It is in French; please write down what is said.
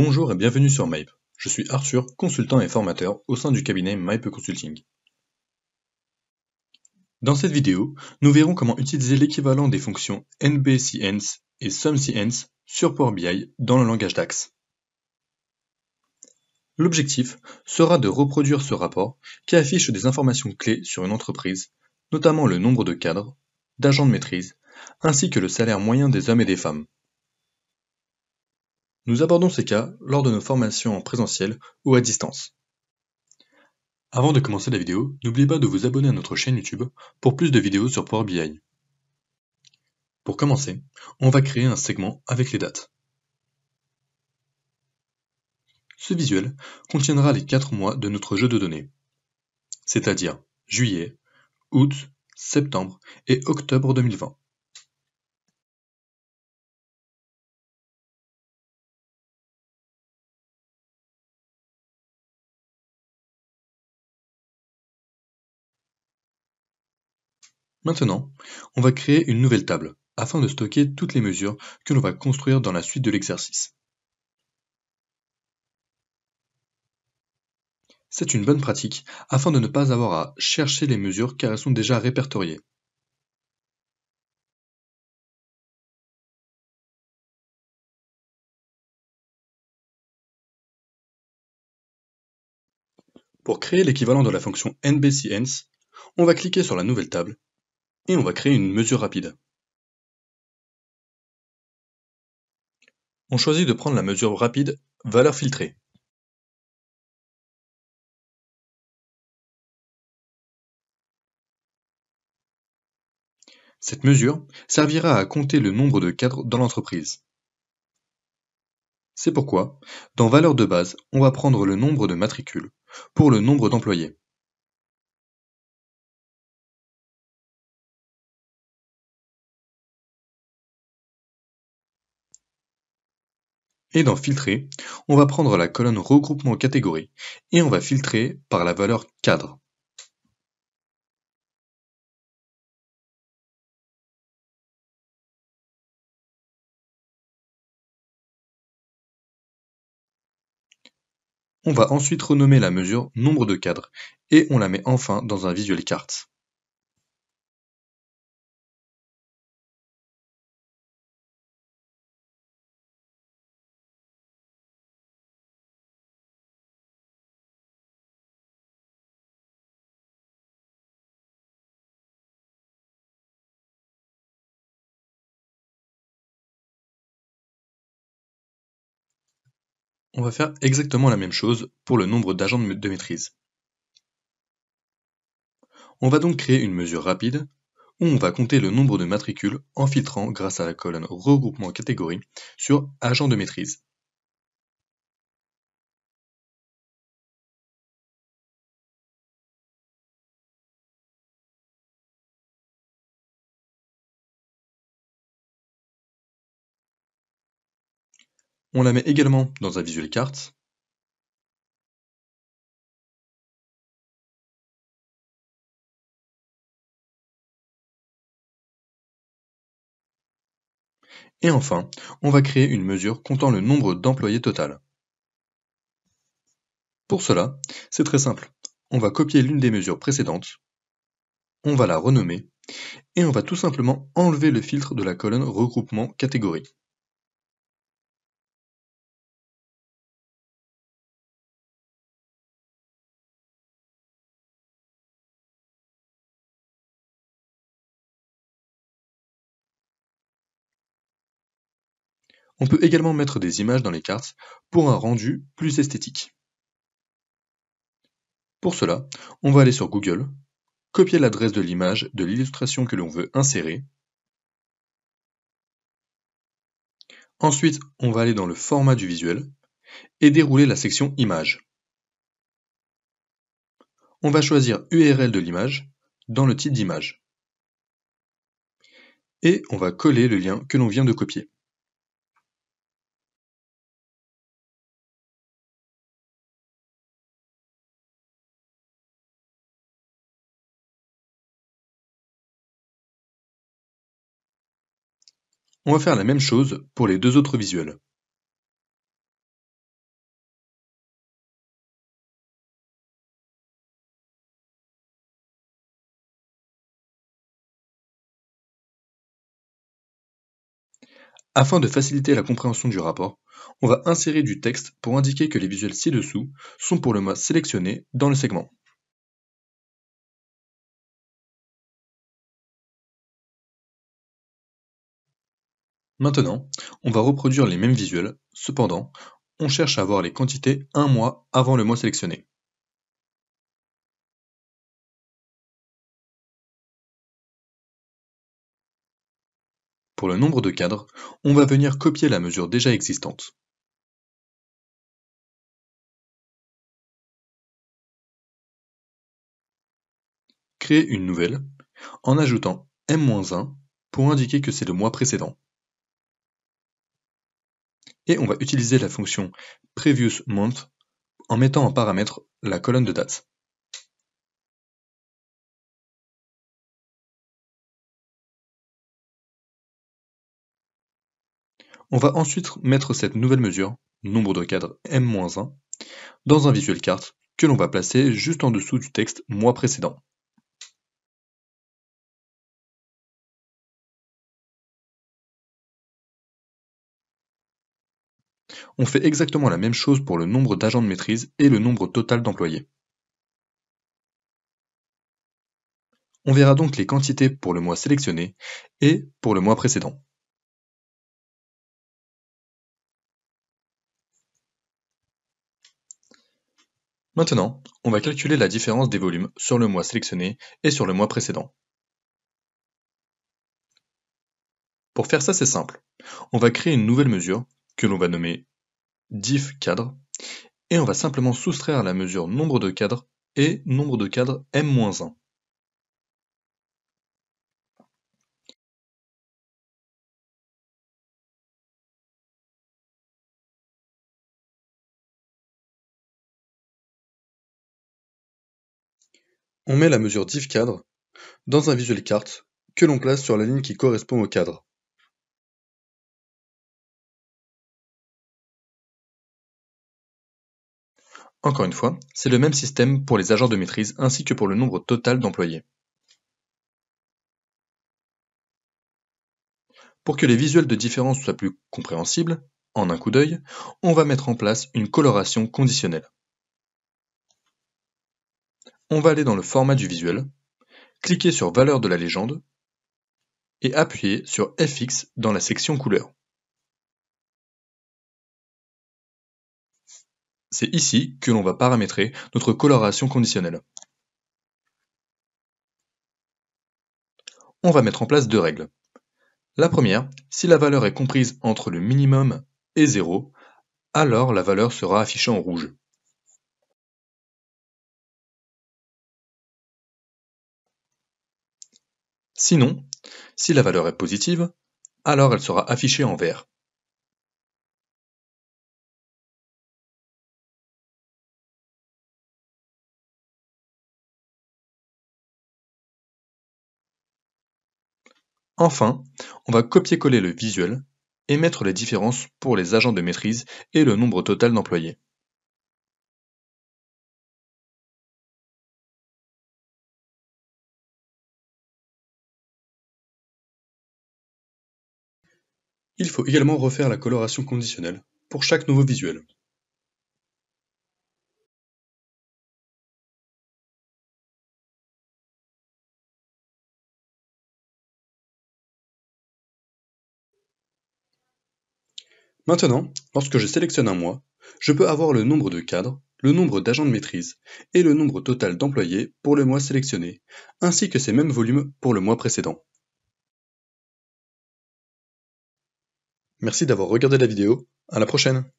Bonjour et bienvenue sur Maip. Je suis Arthur, consultant et formateur au sein du cabinet Maip Consulting. Dans cette vidéo, nous verrons comment utiliser l'équivalent des fonctions NBCNS et SumCNS sur Power BI dans le langage DAX. L'objectif sera de reproduire ce rapport qui affiche des informations clés sur une entreprise, notamment le nombre de cadres, d'agents de maîtrise, ainsi que le salaire moyen des hommes et des femmes. Nous abordons ces cas lors de nos formations en présentiel ou à distance. Avant de commencer la vidéo, n'oubliez pas de vous abonner à notre chaîne YouTube pour plus de vidéos sur Power BI. Pour commencer, on va créer un segment avec les dates. Ce visuel contiendra les 4 mois de notre jeu de données, c'est-à-dire juillet, août, septembre et octobre 2020. Maintenant, on va créer une nouvelle table afin de stocker toutes les mesures que l'on va construire dans la suite de l'exercice. C'est une bonne pratique afin de ne pas avoir à chercher les mesures car elles sont déjà répertoriées. Pour créer l'équivalent de la fonction NBCNS, on va cliquer sur la nouvelle table et on va créer une mesure rapide. On choisit de prendre la mesure rapide valeur filtrée. Cette mesure servira à compter le nombre de cadres dans l'entreprise. C'est pourquoi, dans valeur de base, on va prendre le nombre de matricules pour le nombre d'employés. Et dans filtrer, on va prendre la colonne regroupement catégorie et on va filtrer par la valeur cadre. On va ensuite renommer la mesure nombre de cadres et on la met enfin dans un visuel carte. On va faire exactement la même chose pour le nombre d'agents de maîtrise. On va donc créer une mesure rapide où on va compter le nombre de matricules en filtrant grâce à la colonne regroupement catégorie sur agents de maîtrise. On la met également dans un visuel carte. Et enfin, on va créer une mesure comptant le nombre d'employés total. Pour cela, c'est très simple. On va copier l'une des mesures précédentes, on va la renommer, et on va tout simplement enlever le filtre de la colonne regroupement catégorie. On peut également mettre des images dans les cartes pour un rendu plus esthétique. Pour cela, on va aller sur Google, copier l'adresse de l'image de l'illustration que l'on veut insérer. Ensuite, on va aller dans le format du visuel et dérouler la section Images. On va choisir URL de l'image dans le titre d'image. Et on va coller le lien que l'on vient de copier. On va faire la même chose pour les deux autres visuels. Afin de faciliter la compréhension du rapport, on va insérer du texte pour indiquer que les visuels ci-dessous sont pour le mois sélectionné dans le segment. Maintenant, on va reproduire les mêmes visuels, cependant, on cherche à voir les quantités un mois avant le mois sélectionné. Pour le nombre de cadres, on va venir copier la mesure déjà existante. Créer une nouvelle en ajoutant M-1 pour indiquer que c'est le mois précédent. Et on va utiliser la fonction Previous Month en mettant en paramètre la colonne de date. On va ensuite mettre cette nouvelle mesure, nombre de cadres M-1, dans un visuel carte que l'on va placer juste en dessous du texte mois précédent. On fait exactement la même chose pour le nombre d'agents de maîtrise et le nombre total d'employés. On verra donc les quantités pour le mois sélectionné et pour le mois précédent. Maintenant, on va calculer la différence des volumes sur le mois sélectionné et sur le mois précédent. Pour faire ça, c'est simple. On va créer une nouvelle mesure que l'on va nommer diff cadre et on va simplement soustraire la mesure nombre de cadres et nombre de cadres M-1. On met la mesure diff cadre dans un visuel carte que l'on place sur la ligne qui correspond au cadre. Encore une fois, c'est le même système pour les agents de maîtrise ainsi que pour le nombre total d'employés. Pour que les visuels de différence soient plus compréhensibles, en un coup d'œil, on va mettre en place une coloration conditionnelle. On va aller dans le format du visuel, cliquer sur Valeur de la légende et appuyer sur FX dans la section couleur. C'est ici que l'on va paramétrer notre coloration conditionnelle. On va mettre en place deux règles. La première, si la valeur est comprise entre le minimum et 0, alors la valeur sera affichée en rouge. Sinon, si la valeur est positive, alors elle sera affichée en vert. Enfin, on va copier-coller le visuel et mettre les différences pour les agents de maîtrise et le nombre total d'employés. Il faut également refaire la coloration conditionnelle pour chaque nouveau visuel. Maintenant, lorsque je sélectionne un mois, je peux avoir le nombre de cadres, le nombre d'agents de maîtrise et le nombre total d'employés pour le mois sélectionné, ainsi que ces mêmes volumes pour le mois précédent. Merci d'avoir regardé la vidéo, à la prochaine!